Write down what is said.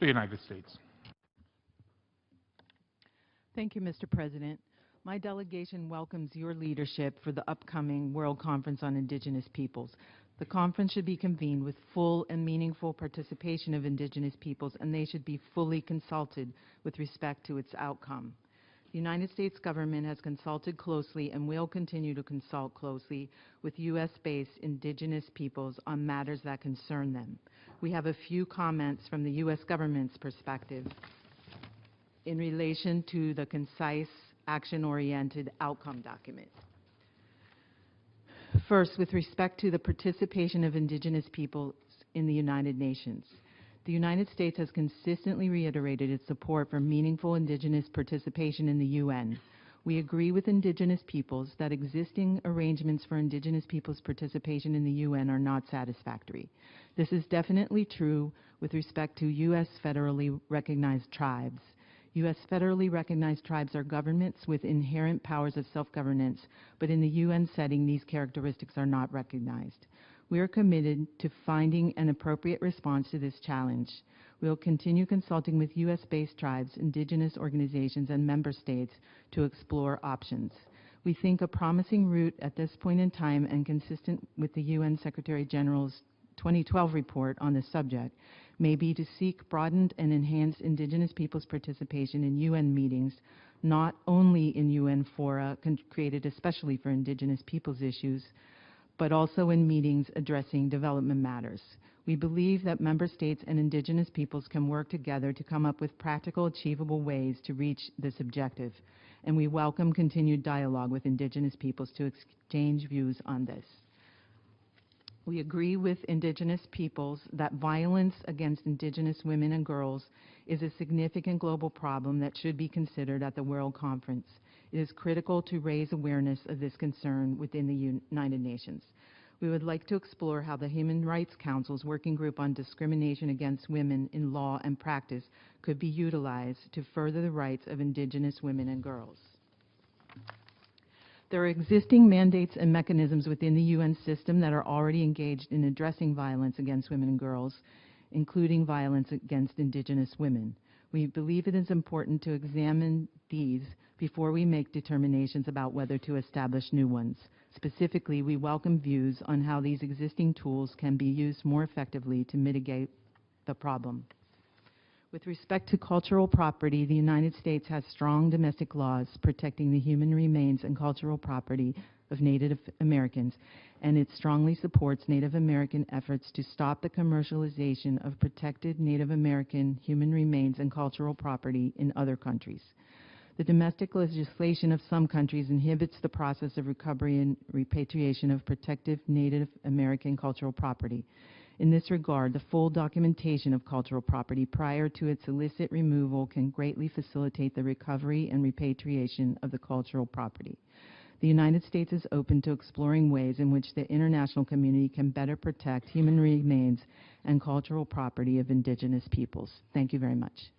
the United States. Thank you, Mr. President. My delegation welcomes your leadership for the upcoming World Conference on Indigenous Peoples. The conference should be convened with full and meaningful participation of Indigenous peoples, and they should be fully consulted with respect to its outcome. The United States government has consulted closely and will continue to consult closely with U.S.-based Indigenous peoples on matters that concern them. We have a few comments from the U.S. government's perspective in relation to the concise, action-oriented outcome document. First, with respect to the participation of Indigenous peoples in the United Nations. The United States has consistently reiterated its support for meaningful Indigenous participation in the UN. We agree with Indigenous peoples that existing arrangements for Indigenous peoples' participation in the UN are not satisfactory. This is definitely true with respect to U.S. federally recognized tribes. U.S. federally recognized tribes are governments with inherent powers of self-governance, but in the UN setting, these characteristics are not recognized. We are committed to finding an appropriate response to this challenge. We will continue consulting with U.S.-based tribes, Indigenous organizations, and member states to explore options. We think a promising route at this point in time and consistent with the UN Secretary General's 2012 report on the subject may be to seek broadened and enhanced Indigenous peoples' participation in UN meetings, not only in UN fora created especially for Indigenous peoples issues, but also in meetings addressing development matters. We believe that member states and Indigenous peoples can work together to come up with practical, achievable ways to reach this objective, and we welcome continued dialogue with Indigenous peoples to exchange views on this. We agree with Indigenous peoples that violence against Indigenous women and girls is a significant global problem that should be considered at the World Conference. It is critical to raise awareness of this concern within the United Nations. We would like to explore how the Human Rights Council's Working Group on Discrimination Against Women in Law and Practice could be utilized to further the rights of Indigenous women and girls. There are existing mandates and mechanisms within the UN system that are already engaged in addressing violence against women and girls, including violence against Indigenous women. We believe it is important to examine these before we make determinations about whether to establish new ones. Specifically, we welcome views on how these existing tools can be used more effectively to mitigate the problem. With respect to cultural property, the United States has strong domestic laws protecting the human remains and cultural property of Native Americans, and it strongly supports Native American efforts to stop the commercialization of protected Native American human remains and cultural property in other countries. The domestic legislation of some countries inhibits the process of recovery and repatriation of protected Native American cultural property. In this regard, the full documentation of cultural property prior to its illicit removal can greatly facilitate the recovery and repatriation of the cultural property. The United States is open to exploring ways in which the international community can better protect human remains and cultural property of Indigenous peoples. Thank you very much.